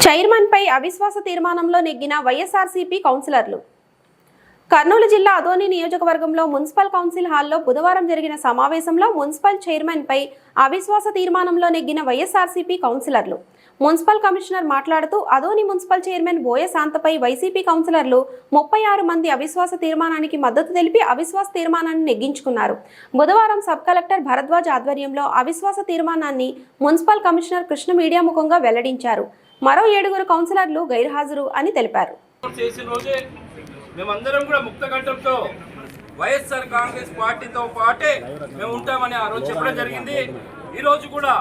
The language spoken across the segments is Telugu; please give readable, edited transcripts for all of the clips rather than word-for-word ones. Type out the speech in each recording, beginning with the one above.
చైర్మన్ పై అవిశ్వాస తీర్మానంలో నెగ్గిన వైఎస్ఆర్సీపీ కౌన్సిలర్లు. కర్నూలు జిల్లా అదోని నియోజకవర్గంలో మున్సిపల్ కౌన్సిల్ హాల్లో బుధవారం జరిగిన సమావేశంలో మున్సిపల్ చైర్మన్ పై అవిశ్వాస తీర్మానంలో నెగ్గిన వైఎస్ఆర్సీపీ కౌన్సిలర్లు. మున్సిపల్ కమిషనర్ మాట్లాడుతూ అదోని మున్సిపల్ చైర్మన్ బోయ శాంతపై వైసీపీ కౌన్సిలర్లు 36 మంది అవిశ్వాస తీర్మానానికి మద్దతు తెలిపి అవిశ్వాస తీర్మానాన్ని నెగ్గించుకున్నారు. బుధవారం సబ్ కలెక్టర్ భరద్వాజ్ ఆధ్వర్యంలో అవిశ్వాస తీర్మానాన్ని మున్సిపల్ కమిషనర్ కృష్ణ మీడియా ముఖంగా వెల్లడించారు. మరో 7 కౌన్సిలర్లు గైర్హాజరు అని తెలిపారు. మేమందరం కూడా ముక్త కంఠంతో వైఎస్ఆర్ కాంగ్రెస్ పార్టీతో పాటే మేము ఉంటామని ఆ రోజు చెప్పడం జరిగింది. ఈ రోజు కూడా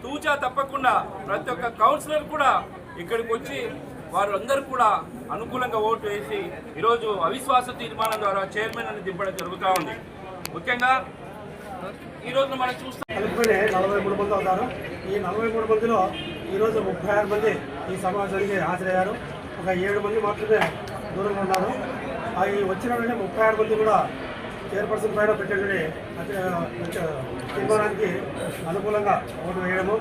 తూచా తప్పకుండా ప్రతి ఒక్క కౌన్సిలర్ కూడా ఇక్కడికి వచ్చి వారు అందరూ కూడా అనుకూలంగా ఓటు వేసి ఈరోజు అవిశ్వాస తీర్మానం ద్వారా చైర్మన్ అని దింపడం జరుగుతూ ఉంది. ముఖ్యంగా ఈరోజు మనం చూస్తాం 43 మంది అవుతారు. ఈ 43 మందిలో ఈరోజు 36 మంది ఈ సమావేశానికి హాజరయ్యారు. ఒక 7 మంది మాత్రమే దూరంగా ఉన్నారు. అవి వచ్చినటువంటి 36 మంది కూడా చైర్పర్సన్ పైన పెట్టేటువంటి తీర్మానానికి అనుకూలంగా ఓటు వేయడము,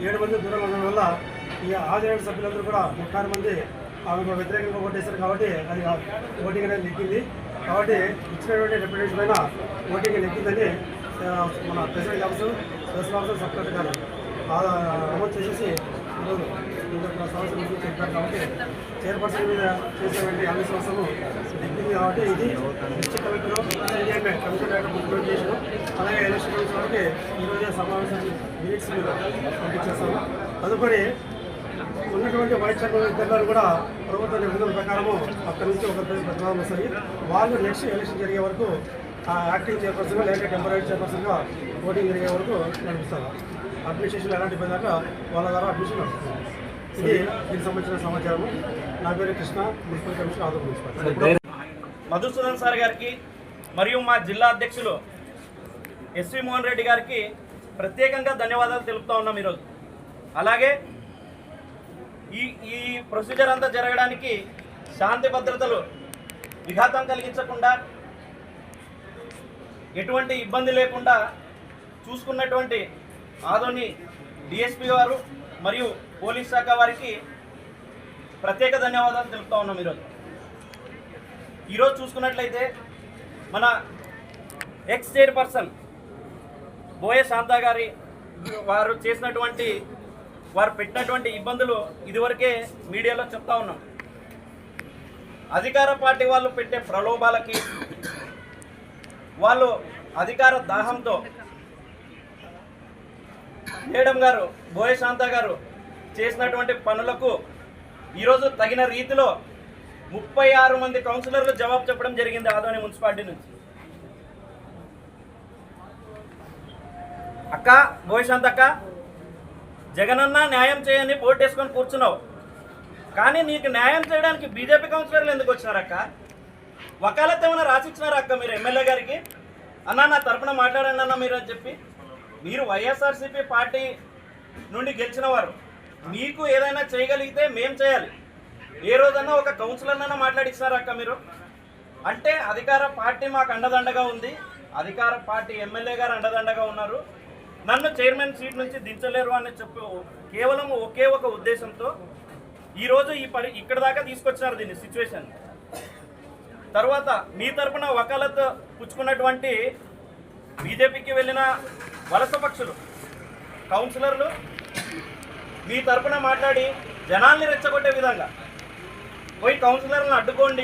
7 మంది దూరంగా ఉండడం వల్ల ఈ హాజరైన సభ్యులందరూ కూడా 36 మంది ఆమెకు వ్యతిరేకంగా ఓటేశారు. కాబట్టి అది ఓటింగ్ అనేది నెగ్గింది. కాబట్టి ఇచ్చినటువంటి రిప్రజెంటేషన్ పైన ఓటింగ్ నెగ్గిందని మన president officer, special officer, sub collector గారు నమోదు చేసేసి ఈరోజు సమస్య చెప్పారు. కాబట్టి చైర్పర్సన్ మీద చేసేటువంటి అవిశ్వాసము నెగ్గింది. కాబట్టి ఇది డిస్ట్రిక్ట్ కలెక్టర్, కమిషనర్ ఇంప్లిమెంటేషన్, అలాగే ఎలక్షన్ కమిషన్ వరకు ఈరోజే సమావేశాన్ని మినిట్స్ మీద పంపించేస్తాము. తదుపరి ఉన్నటువంటి వైస్ చైర్మన్ ఇద్దరు కూడా ప్రభుత్వ నిబంధనల ప్రకారము అక్కడి నుంచి ఒక ప్రతిపాదన వస్తుంది. వాళ్ళు నెక్స్ట్ ఎలక్షన్ జరిగే వరకు యాక్టింగ్ చైర్పర్సన్గా లేక టెంపరీ చైర్పర్సన్గా ఓటింగ్ జరిగే వరకు నడిపిస్తారు. అడ్మినిస్ట్రేషన్ ఎలాంటి ఇబ్బంది దాకా వాళ్ళ ద్వారా అడ్మిషన్ నడుస్తుంది. ఇది దీనికి సంబంధించిన సమాచారము. నా పేరు Krishna, municipal commissioner, Adoni municipal. Madhusudan sir గారికి మరియు మా జిల్లా అధ్యక్షులు ఎస్వి మోహన్ రెడ్డి గారికి ప్రత్యేకంగా ధన్యవాదాలు తెలుపుతా ఉన్నాం ఈరోజు. అలాగే ఈ ప్రొసీజర్ అంతా జరగడానికి శాంతి భద్రతలు విఘాతం కలిగించకుండా, ఎటువంటి ఇబ్బంది లేకుండా చూసుకున్నటువంటి ఆదోని డిఎస్పీ గారు మరియు పోలీస్ శాఖ వారికి ప్రత్యేక ధన్యవాదాలు తెలుపుతా ఉన్నాం. ఈరోజు చూసుకున్నట్లయితే మన ఎక్స్ చైర్పర్సన్ బోయ శాంత గారి వారు చేసినటువంటి, వారు పెట్టినటువంటి ఇబ్బందులు ఇదివరకే మీడియాలో చెప్తా ఉన్నాం. అధికార పార్టీ వాళ్ళు పెట్టే ప్రలోభాలకి, వాళ్ళు అధికార దాహంతో మేడం గారు, బోయ శాంత గారు చేసినటువంటి పనులకు ఈరోజు తగిన రీతిలో 36 మంది కౌన్సిలర్లు జవాబు చెప్పడం జరిగింది ఆదోని మున్సిపాలిటీ నుంచి. అక్క బోయ శాంత అక్క, జగనన్న న్యాయం చేయని ఓటేసుకొని కూర్చున్నావు, కానీ నీకు న్యాయం చేయడానికి బీజేపీ కౌన్సిలర్లు ఎందుకు వచ్చినారక్క? వకాలత్ ఏమైనా రాసిచ్చినారా అక్క మీరు ఎమ్మెల్యే గారికి? అన్న నా తరపున మాట్లాడండి అన్న మీరు అని చెప్పి. మీరు వైఎస్ఆర్సీపీ పార్టీ నుండి గెలిచిన వారు, మీకు ఏదైనా చేయగలిగితే మేం చేయాలి. ఏ రోజన్నా ఒక కౌన్సిలర్నైనా మాట్లాడిస్తారా అక్క మీరు? అంటే అధికార పార్టీ మాకు అండదండగా ఉంది, అధికార పార్టీ ఎమ్మెల్యే గారు అండదండగా ఉన్నారు, నన్ను చైర్మన్ సీట్ నుంచి దించలేరు అని చెప్పి కేవలం ఒకే ఒక ఉద్దేశంతో ఈరోజు ఇక్కడ దాకా తీసుకొచ్చారు దీన్ని సిచ్యువేషన్. తర్వాత మీ తరపున వకాలత్ పుచ్చుకున్నటువంటి బీజేపీకి వెళ్ళిన వలస పక్షులు కౌన్సిలర్లు మీ తరపున మాట్లాడి జనాల్ని రెచ్చగొట్టే విధంగా పోయి కౌన్సిలర్లను అడ్డుకోండి,